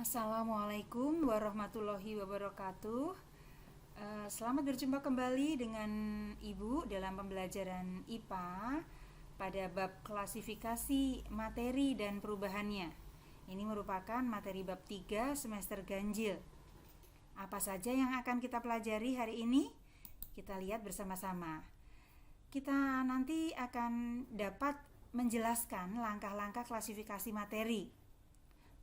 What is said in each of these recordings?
Assalamualaikum warahmatullahi wabarakatuh. Selamat berjumpa kembali dengan Ibu dalam pembelajaran IPA pada bab klasifikasi materi dan perubahannya. Ini merupakan materi bab 3 semester ganjil. Apa saja yang akan kita pelajari hari ini? Kita lihat bersama-sama. Kita nanti akan dapat menjelaskan langkah-langkah klasifikasi materi.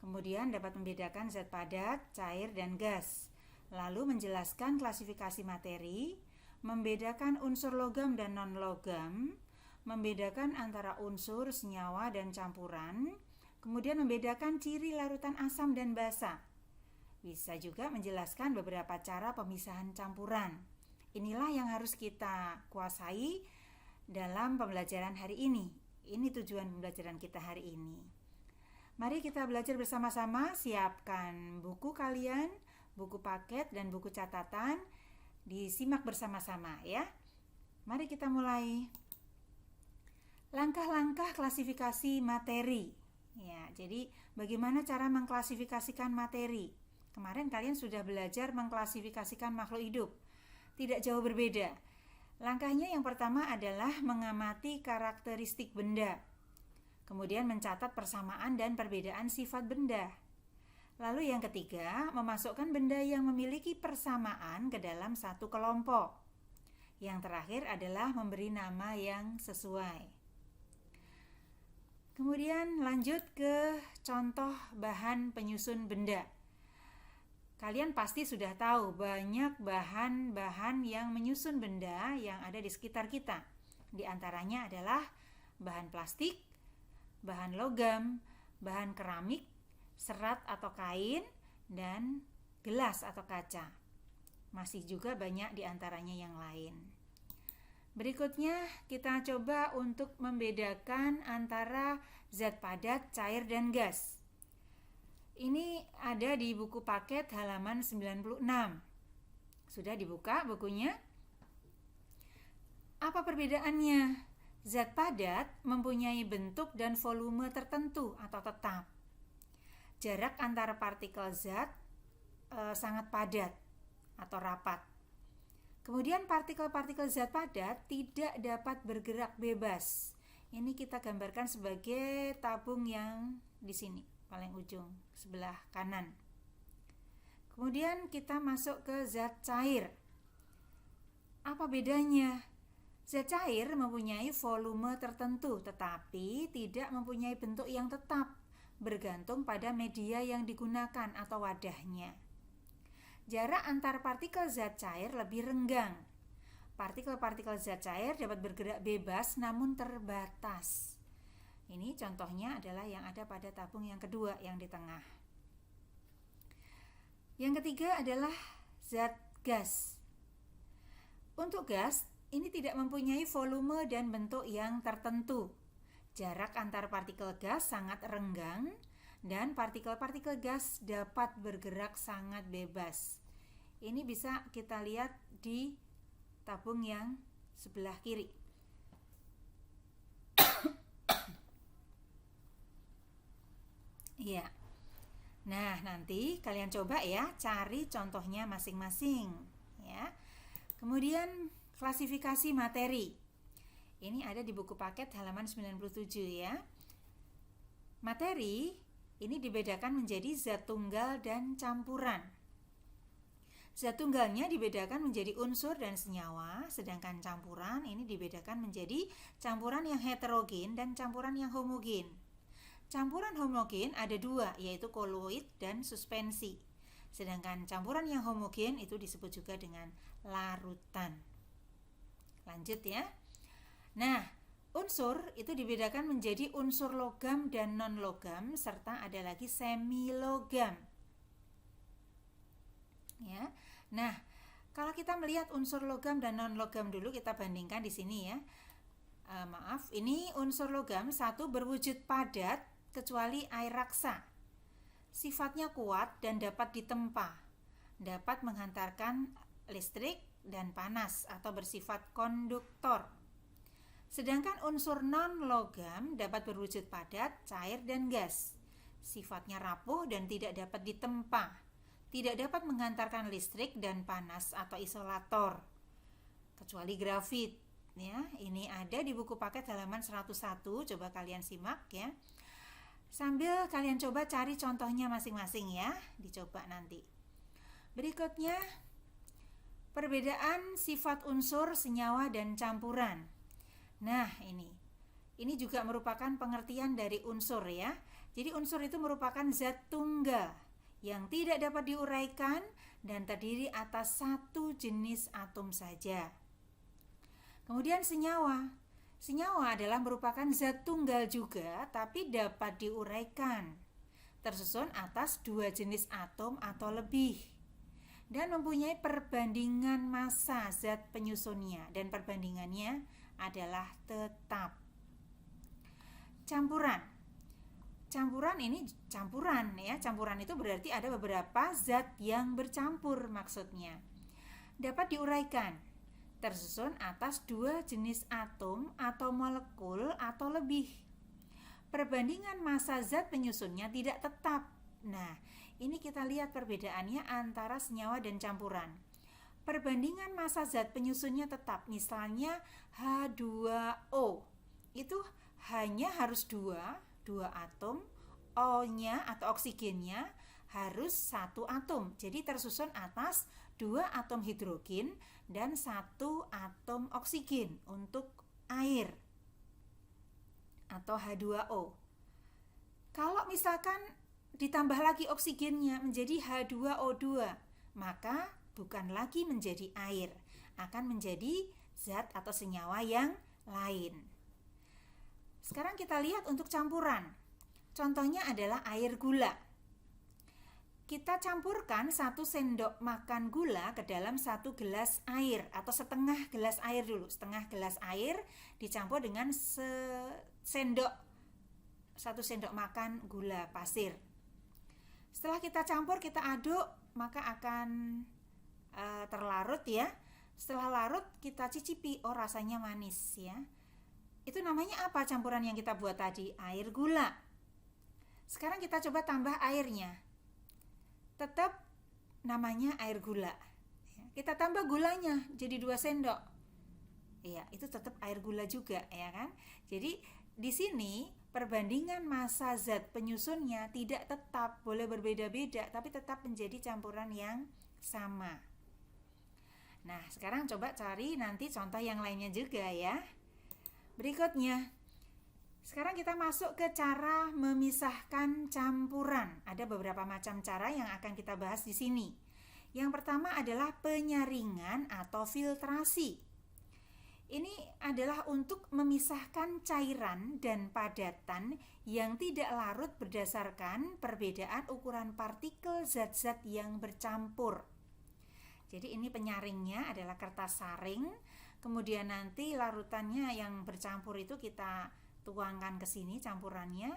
Kemudian dapat membedakan zat padat, cair, dan gas. Lalu menjelaskan klasifikasi materi, membedakan unsur logam dan non-logam, membedakan antara unsur, senyawa, dan campuran, kemudian membedakan ciri larutan asam dan basa. Bisa juga menjelaskan beberapa cara pemisahan campuran. Inilah yang harus kita kuasai dalam pembelajaran hari ini. Ini tujuan pembelajaran kita hari ini. Mari kita belajar bersama-sama. Siapkan buku kalian, buku paket dan buku catatan. Disimak bersama-sama ya. Mari kita mulai. Langkah-langkah klasifikasi materi. Ya, jadi bagaimana cara mengklasifikasikan materi? Kemarin kalian sudah belajar mengklasifikasikan makhluk hidup. Tidak jauh berbeda. Langkahnya yang pertama adalah mengamati karakteristik benda. Kemudian mencatat persamaan dan perbedaan sifat benda. Lalu yang ketiga, memasukkan benda yang memiliki persamaan ke dalam satu kelompok. Yang terakhir adalah memberi nama yang sesuai. Kemudian lanjut ke contoh bahan penyusun benda. Kalian pasti sudah tahu banyak bahan-bahan yang menyusun benda yang ada di sekitar kita. Di antaranya adalah bahan plastik, bahan logam, bahan keramik, serat atau kain, dan gelas atau kaca. Masih juga banyak di antaranya yang lain. Berikutnya kita coba untuk membedakan antara zat padat, cair, dan gas. Ini ada di buku paket halaman 96. Sudah dibuka bukunya? Apa perbedaannya? Zat padat mempunyai bentuk dan volume tertentu atau tetap. Jarak antara partikel zat sangat padat atau rapat. Kemudian partikel-partikel zat padat tidak dapat bergerak bebas. Ini kita gambarkan sebagai tabung yang di sini, paling ujung, sebelah kanan. Kemudian kita masuk ke zat cair. Apa bedanya? Zat cair mempunyai volume tertentu tetapi tidak mempunyai bentuk yang tetap, bergantung pada media yang digunakan atau wadahnya. Jarak antar partikel zat cair lebih renggang. Partikel-partikel zat cair dapat bergerak bebas namun terbatas. Ini contohnya adalah yang ada pada tabung yang kedua yang di tengah. Yang ketiga adalah zat gas. Untuk gas, ini tidak mempunyai volume dan bentuk yang tertentu. Jarak antar partikel gas sangat renggang dan partikel-partikel gas dapat bergerak sangat bebas. Ini bisa kita lihat di tabung yang sebelah kiri. Iya. Nah, nanti kalian coba ya cari contohnya masing-masing ya. Kemudian klasifikasi materi. Ini ada di buku paket halaman 97 ya. Materi ini dibedakan menjadi zat tunggal dan campuran. Zat tunggalnya dibedakan menjadi unsur dan senyawa, sedangkan campuran ini dibedakan menjadi campuran yang heterogen dan campuran yang homogen. Campuran homogen ada dua, yaitu koloid dan suspensi. Sedangkan campuran yang homogen itu disebut juga dengan larutan. Lanjut ya. Nah, unsur itu dibedakan menjadi unsur logam dan non-logam serta ada lagi semilogam. Ya. Nah, kalau kita melihat unsur logam dan non-logam dulu kita bandingkan di sini ya. Ini unsur logam satu berwujud padat kecuali air raksa. Sifatnya kuat dan dapat ditempa. Dapat menghantarkan listrik dan panas atau bersifat konduktor. Sedangkan unsur non-logam dapat berwujud padat, cair, dan gas. sifatnya rapuh dan tidak dapat ditempa, tidak dapat menghantarkan listrik dan panas atau isolator, kecuali grafit. Ya, ini ada di buku paket halaman 101, coba kalian simak ya. Sambil kalian coba cari contohnya masing-masing ya, dicoba nanti. Berikutnya, perbedaan sifat unsur, senyawa, dan campuran. Nah, ini juga merupakan pengertian dari unsur ya. Jadi unsur itu merupakan zat tunggal yang tidak dapat diuraikan dan terdiri atas satu jenis atom saja. Kemudian senyawa. Senyawa adalah merupakan zat tunggal juga tapi dapat diuraikan, tersusun atas dua jenis atom atau lebih, dan mempunyai perbandingan massa zat penyusunnya, dan perbandingannya adalah tetap. Campuran ini campuran ya. Campuran itu berarti ada beberapa zat yang bercampur maksudnya. Dapat diuraikan, tersusun atas dua jenis atom atau molekul atau lebih. Perbandingan massa zat penyusunnya tidak tetap. Nah, ini kita lihat perbedaannya antara senyawa dan campuran. Perbandingan massa zat penyusunnya tetap. Misalnya H2O. Itu hanya harus dua atom, O-nya atau oksigennya harus satu atom. Jadi tersusun atas dua atom hidrogen dan satu atom oksigen untuk air atau H2O. Kalau misalkan ditambah lagi oksigennya menjadi H2O2, maka bukan lagi menjadi air, akan menjadi zat atau senyawa yang lain. Sekarang kita lihat untuk campuran. Contohnya adalah air gula. Kita campurkan 1 sendok makan gula ke dalam 1 gelas air atau setengah gelas air dulu. Setengah gelas air dicampur dengan 1 sendok makan gula pasir. Setelah kita campur, kita aduk, maka akan terlarut ya. Setelah larut, kita cicipi, oh rasanya manis ya. Itu namanya apa campuran yang kita buat tadi? Air gula. Sekarang kita coba tambah airnya. Tetap namanya air gula. Kita tambah gulanya jadi 2 sendok. Ya, itu tetap air gula juga ya kan? Jadi di sini perbandingan massa zat penyusunnya tidak tetap, boleh berbeda-beda tapi tetap menjadi campuran yang sama. Nah, sekarang coba cari nanti contoh yang lainnya juga ya. Berikutnya, sekarang kita masuk ke cara memisahkan campuran. Ada beberapa macam cara yang akan kita bahas di sini. Yang pertama adalah penyaringan atau filtrasi. Ini adalah untuk memisahkan cairan dan padatan yang tidak larut berdasarkan perbedaan ukuran partikel zat-zat yang bercampur. Jadi ini penyaringnya adalah kertas saring. Kemudian nanti larutannya yang bercampur itu kita tuangkan ke sini campurannya,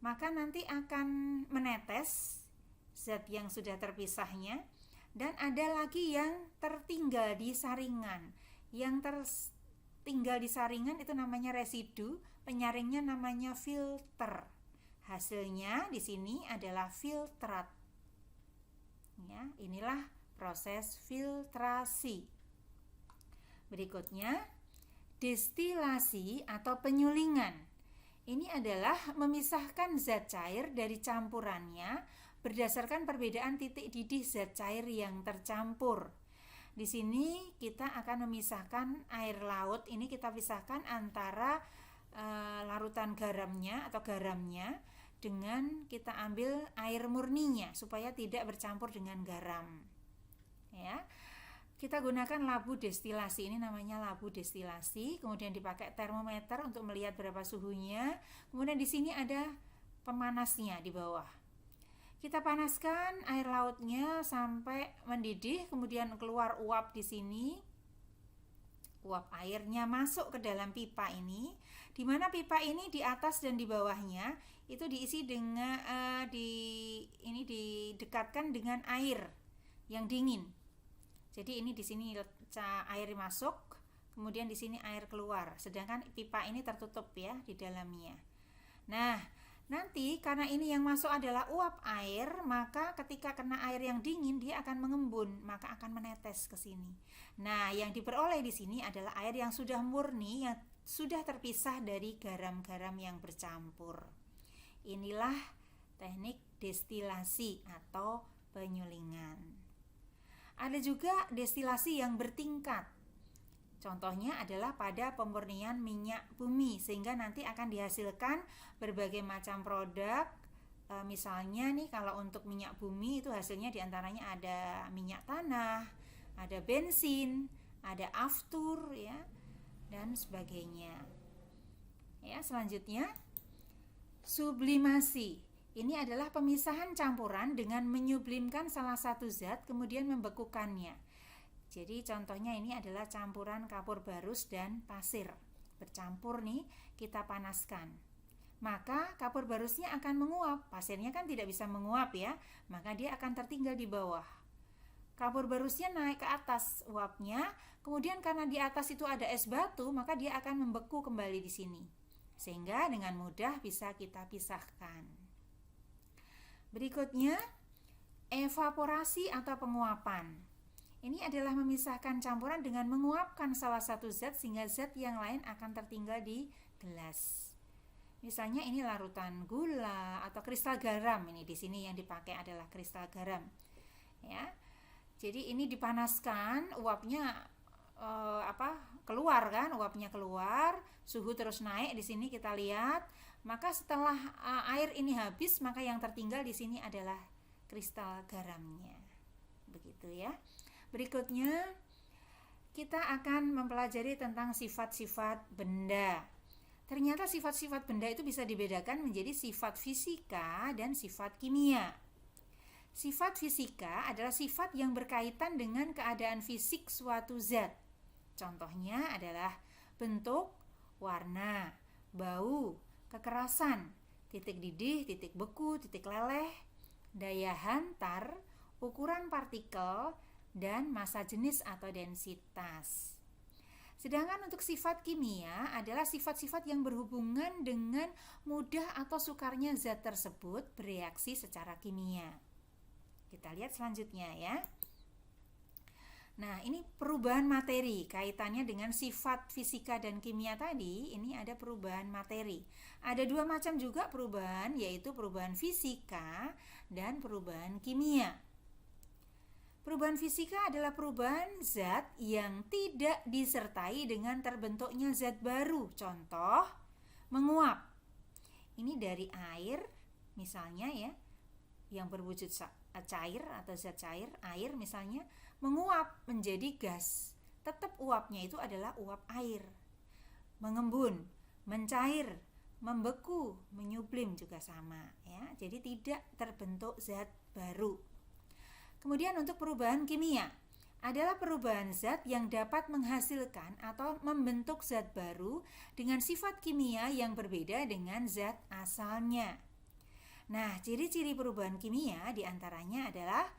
maka nanti akan menetes zat yang sudah terpisahnya, dan ada lagi yang tertinggal di saringan. Yang tertinggal di saringan itu namanya residu, penyaringnya namanya filter. Hasilnya di sini adalah filtrat. Ya, inilah proses filtrasi. Berikutnya, destilasi atau penyulingan. Ini adalah memisahkan zat cair dari campurannya berdasarkan perbedaan titik didih zat cair yang tercampur. Di sini kita akan memisahkan air laut. Ini kita pisahkan antara larutan garamnya atau garamnya dengan kita ambil air murninya supaya tidak bercampur dengan garam. Ya. Kita gunakan labu destilasi, ini namanya labu destilasi. Kemudian dipakai termometer untuk melihat berapa suhunya. Kemudian di sini ada pemanasnya di bawah. Kita panaskan air lautnya sampai mendidih, kemudian keluar uap di sini. Uap airnya masuk ke dalam pipa ini, di mana pipa ini di atas dan di bawahnya itu diisi dengan didekatkan dengan air yang dingin. Jadi ini di sini air masuk, kemudian di sini air keluar. Sedangkan pipa ini tertutup ya di dalamnya. Nah, Nanti karena ini yang masuk adalah uap air, maka ketika kena air yang dingin dia akan mengembun, maka akan menetes ke sini. Nah, yang diperoleh di sini adalah air yang sudah murni, yang sudah terpisah dari garam-garam yang bercampur. Inilah teknik destilasi atau penyulingan. Ada juga destilasi yang bertingkat. Contohnya adalah pada pemurnian minyak bumi, sehingga nanti akan dihasilkan berbagai macam produk. Misalnya nih, kalau untuk minyak bumi itu hasilnya diantaranya ada minyak tanah, ada bensin, ada aftur, ya, dan sebagainya. Ya, selanjutnya sublimasi. Ini adalah pemisahan campuran dengan menyublimkan salah satu zat kemudian membekukannya. Jadi contohnya ini adalah campuran kapur barus dan pasir. Bercampur nih, kita panaskan. Maka kapur barusnya akan menguap. Pasirnya kan tidak bisa menguap ya, maka dia akan tertinggal di bawah. Kapur barusnya naik ke atas uapnya, kemudian karena di atas itu ada es batu, maka dia akan membeku kembali di sini. Sehingga dengan mudah bisa kita pisahkan. Berikutnya, evaporasi atau penguapan. Ini adalah memisahkan campuran dengan menguapkan salah satu zat sehingga zat yang lain akan tertinggal di gelas. Misalnya ini larutan gula atau kristal garam. Ini di sini yang dipakai adalah kristal garam. Ya. Jadi ini dipanaskan, uapnya keluar kan, uapnya keluar, suhu terus naik di sini kita lihat. Maka setelah air ini habis, maka yang tertinggal di sini adalah kristal garamnya. Begitu ya. Berikutnya kita akan mempelajari tentang sifat-sifat benda. Ternyata sifat-sifat benda itu bisa dibedakan menjadi sifat fisika dan sifat kimia. Sifat fisika adalah sifat yang berkaitan dengan keadaan fisik suatu zat. Contohnya adalah bentuk, warna, bau, kekerasan, titik didih, titik beku, titik leleh, daya hantar, ukuran partikel, dan massa jenis atau densitas. Sedangkan untuk sifat kimia adalah sifat-sifat yang berhubungan dengan mudah atau sukarnya zat tersebut bereaksi secara kimia. Kita lihat selanjutnya ya. Nah, ini perubahan materi kaitannya dengan sifat fisika dan kimia tadi. Ini ada perubahan materi. Ada dua macam juga perubahan, yaitu perubahan fisika dan perubahan kimia. Perubahan fisika adalah perubahan zat yang tidak disertai dengan terbentuknya zat baru. Contoh, menguap. Ini dari air, misalnya ya, yang berwujud cair atau zat cair, air misalnya, menguap menjadi gas. Tetap uapnya itu adalah uap air. Mengembun, mencair, membeku, menyublim juga sama ya. Jadi tidak terbentuk zat baru. Kemudian untuk perubahan kimia adalah perubahan zat yang dapat menghasilkan atau membentuk zat baru dengan sifat kimia yang berbeda dengan zat asalnya. Nah, ciri-ciri perubahan kimia diantaranya adalah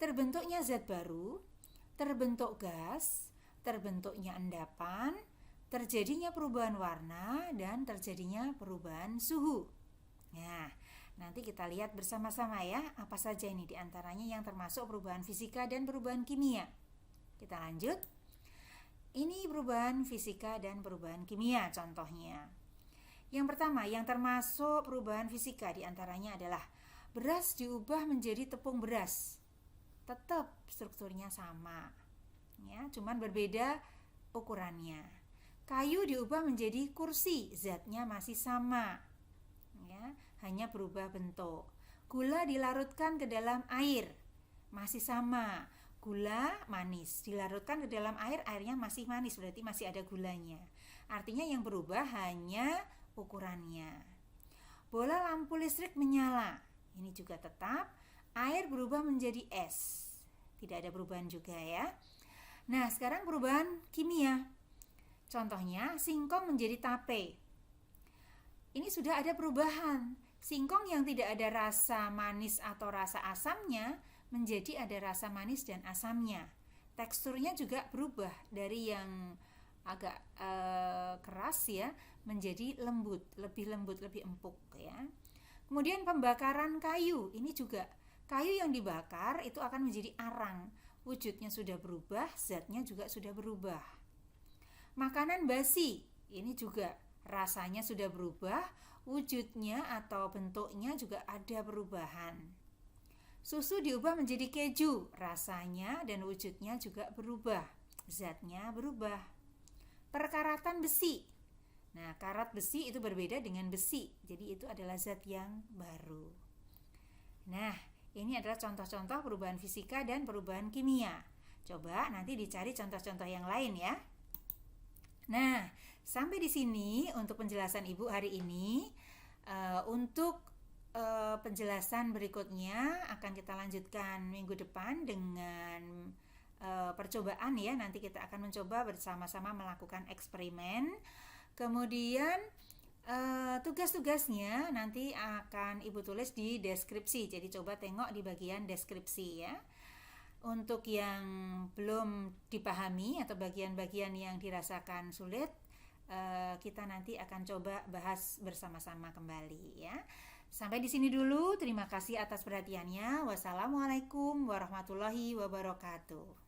terbentuknya zat baru, terbentuk gas, terbentuknya endapan, terjadinya perubahan warna, dan terjadinya perubahan suhu. Nah, nanti kita lihat bersama-sama ya, apa saja ini diantaranya yang termasuk perubahan fisika dan perubahan kimia. Kita lanjut. Ini perubahan fisika dan perubahan kimia contohnya. Yang pertama, yang termasuk perubahan fisika diantaranya adalah beras diubah menjadi tepung beras. Tetap strukturnya sama, ya, cuman berbeda ukurannya. Kayu diubah menjadi kursi, zatnya masih sama. Ya, hanya berubah bentuk. Gula dilarutkan ke dalam air, masih sama. Gula manis dilarutkan ke dalam air, airnya masih manis, berarti masih ada gulanya. Artinya yang berubah hanya ukurannya. Bola lampu listrik menyala, ini juga tetap. Air berubah menjadi es, tidak ada perubahan juga ya. Nah, sekarang perubahan kimia. Contohnya singkong menjadi tape. Ini sudah ada perubahan. Singkong yang tidak ada rasa manis atau rasa asamnya menjadi ada rasa manis dan asamnya. Teksturnya juga berubah dari yang agak keras ya menjadi lembut, lebih empuk ya. Kemudian pembakaran kayu, ini juga kayu yang dibakar itu akan menjadi arang. Wujudnya sudah berubah, zatnya juga sudah berubah. Makanan basi, ini juga rasanya sudah berubah, wujudnya atau bentuknya juga ada perubahan. Susu diubah menjadi keju, rasanya dan wujudnya juga berubah, zatnya berubah. Perkaratan besi, nah karat besi itu berbeda dengan besi, jadi itu adalah zat yang baru. Nah, ini adalah contoh-contoh perubahan fisika dan perubahan kimia. Coba nanti dicari contoh-contoh yang lain ya. Nah, sampai di sini untuk penjelasan Ibu hari ini. Untuk penjelasan berikutnya akan kita lanjutkan minggu depan dengan percobaan ya. Nanti kita akan mencoba bersama-sama melakukan eksperimen. Kemudian tugas-tugasnya nanti akan Ibu tulis di deskripsi. Jadi coba tengok di bagian deskripsi ya. Untuk yang belum dipahami atau bagian-bagian yang dirasakan sulit, kita nanti akan coba bahas bersama-sama kembali ya. Sampai di sini dulu. Terima kasih atas perhatiannya. Wassalamualaikum warahmatullahi wabarakatuh.